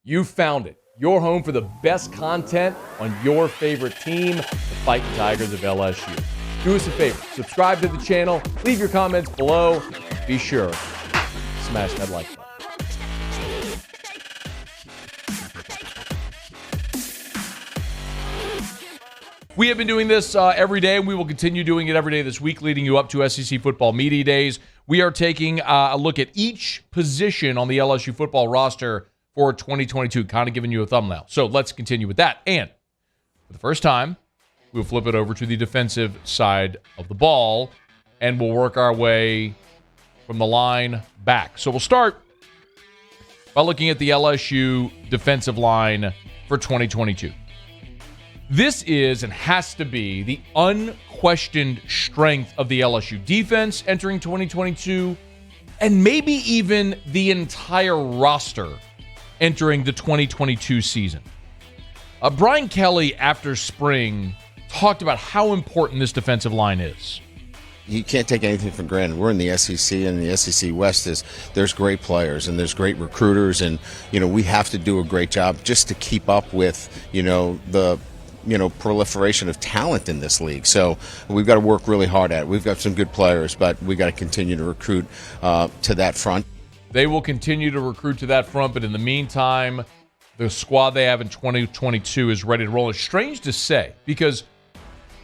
You found it. Your home for the best content on your favorite team, the Fighting Tigers of LSU. Do us a favor. Subscribe to the channel. Leave your comments below. Be sure to smash that like button. We have been doing this every day, and we will continue doing it every day this week, leading you up to SEC Football Media Days. We are taking a look at each position on the LSU football roster for 2022, kind of giving you a thumbnail. So let's continue with that. And for the first time, we'll flip it over to the defensive side of the ball, and we'll work our way from the line back. So we'll start by looking at the LSU defensive line for 2022. This is and has to be the unquestioned strength of the LSU defense entering 2022, and maybe even the entire roster entering the 2022 season. Brian Kelly, after spring, talked about how important this defensive line is. You can't take anything for granted. We're in the SEC, and the SEC West there's great players and there's great recruiters, and we have to do a great job just to keep up with the proliferation of talent in this league. So we've got to work really hard at it. We've got some good players, but we got to continue to recruit to that front. They will continue to recruit to that front, but in the meantime, the squad they have in 2022 is ready to roll. It's strange to say because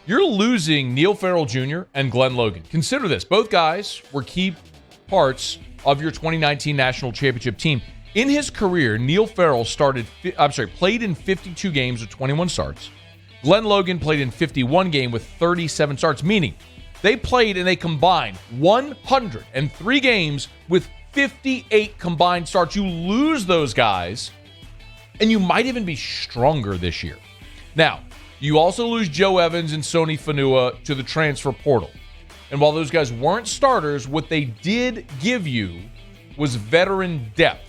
you're losing Neil Farrell Jr. and Glenn Logan. Consider this. Both guys were key parts of your 2019 National Championship team. In his career, Neil Farrell played in 52 games with 21 starts. Glenn Logan played in 51 games with 37 starts, meaning they played in a combined 103 games with 58 combined starts. You lose those guys, and you might even be stronger this year. Now, you also lose Joe Evans and Sony Fanua to the transfer portal. And while those guys weren't starters, what they did give you was veteran depth.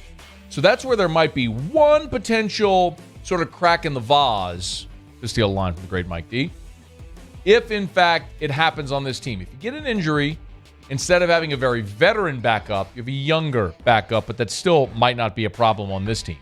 So that's where there might be one potential sort of crack in the vase, to steal a line from the great Mike D, if in fact it happens on this team. If you get an injury, instead of having a very veteran backup, you have a younger backup, but that still might not be a problem on this team.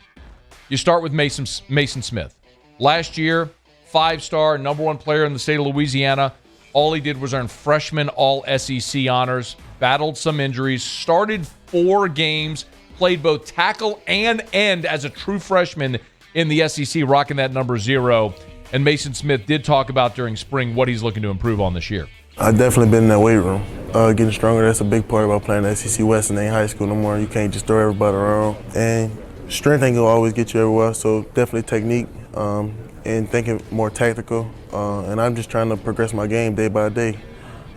You start with Maason Smith. Last year, 5-star, number 1 player in the state of Louisiana. All he did was earn freshman All-SEC honors, battled some injuries, started 4 games, played both tackle and end as a true freshman in the SEC, rocking that number 0. And Maason Smith did talk about during spring what he's looking to improve on this year. I've definitely been in that weight room. Getting stronger, that's a big part about playing the SEC West and ain't high school no more. You can't just throw everybody around. And strength ain't gonna always get you everywhere, so definitely technique and thinking more tactical. And I'm just trying to progress my game day by day,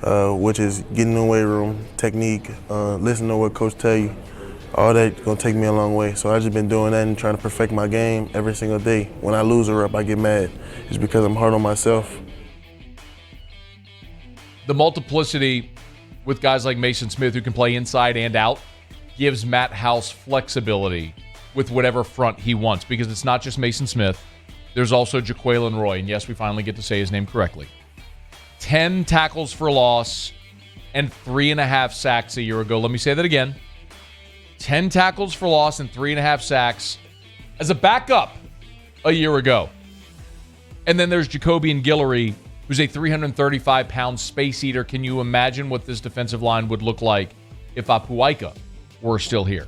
which is getting in the weight room, technique, listening to what coach tell you. All that's gonna take me a long way. So I just been doing that and trying to perfect my game every single day. When I lose a rep, I get mad. It's because I'm hard on myself. The multiplicity with guys like Maason Smith who can play inside and out gives Matt House flexibility with whatever front he wants, because it's not just Maason Smith. There's also Jaquelin Roy, and yes, we finally get to say his name correctly. 10 tackles for loss and 3.5 sacks a year ago. Let me say that again. 10 tackles for loss and 3.5 sacks as a backup a year ago. And then there's Jacobian Guillory, who's a 335-pound space eater. Can you imagine what this defensive line would look like if Apuaika were still here?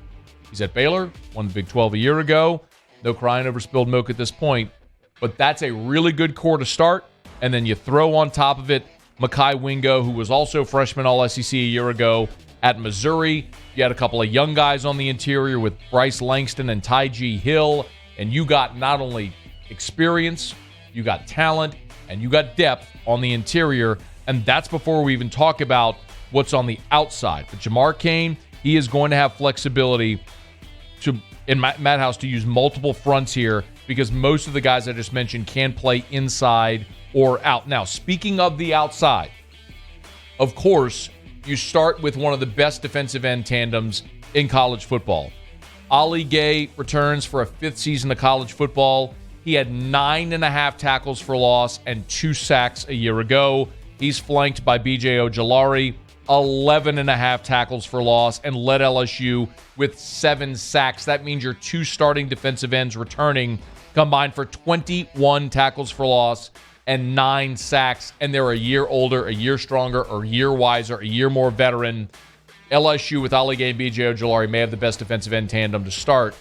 He's at Baylor, won the Big 12 a year ago. No crying over spilled milk at this point. But that's a really good core to start. And then you throw on top of it Mekhi Wingo, who was also freshman All-SEC a year ago at Missouri. You had a couple of young guys on the interior with Bryce Langston and Ty G. Hill. And you got not only experience, you got talent, and you got depth on the interior. And that's before we even talk about what's on the outside. But Jamar Cain, he is going to have flexibility in Matt House to use multiple fronts here, because most of the guys I just mentioned can play inside or out. Now, speaking of the outside, of course, you start with one of the best defensive end tandems in college football. Ali Gaye returns for a 5th season of college football. He had 9.5 tackles for loss and 2 sacks a year ago. He's flanked by B.J. Ojulari. 11.5 tackles for loss and led LSU with 7 sacks. That means your 2 starting defensive ends returning combined for 21 tackles for loss and 9 sacks, and they're a year older, a year stronger, or a year wiser, a year more veteran. LSU with Ali Gaye and B.J. Ojulari may have the best defensive end tandem to start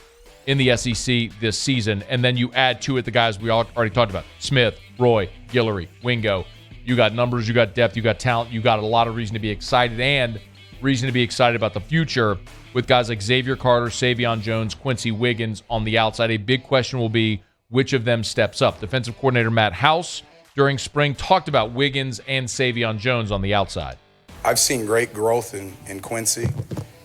in the SEC this season, and then you add to it the guys we already talked about, Smith, Roy, Guillory, Wingo. You got numbers, you got depth, you got talent, you got a lot of reason to be excited and reason to be excited about the future with guys like Xavier Carter, Savion Jones, Quincy Wiggins on the outside. A big question will be which of them steps up. Defensive coordinator Matt House during spring talked about Wiggins and Savion Jones on the outside. I've seen great growth in Quincy.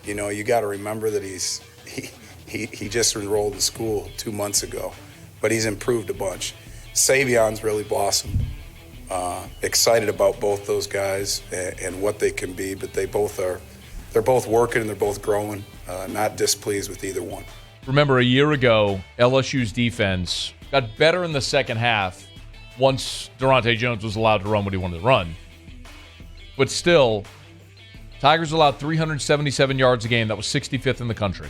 You know, you got to remember that he just enrolled in school 2 months ago, but he's improved a bunch. Savion's really blossomed. Excited about both those guys and what they can be, but they're both working and they're both growing. Not displeased with either one. Remember, a year ago, LSU's defense got better in the second half once Durante Jones was allowed to run what he wanted to run. But still, Tigers allowed 377 yards a game. That was 65th in the country.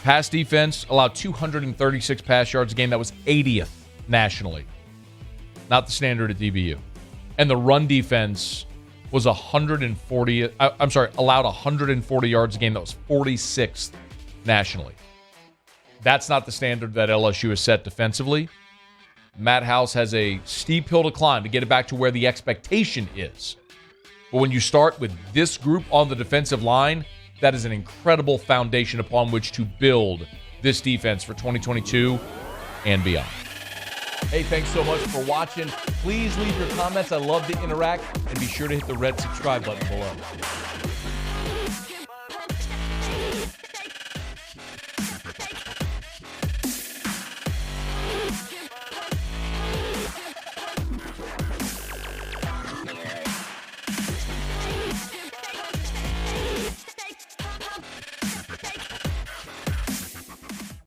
Pass defense allowed 236 pass yards a game. That was 80th nationally. Not the standard at DBU. And the run defense was allowed 140 yards a game. That was 46th nationally. That's not the standard that LSU has set defensively. Matt House has a steep hill to climb to get it back to where the expectation is. But when you start with this group on the defensive line, that is an incredible foundation upon which to build this defense for 2022 and beyond. Hey, thanks so much for watching. Please leave your comments. I love to interact. And be sure to hit the red subscribe button below.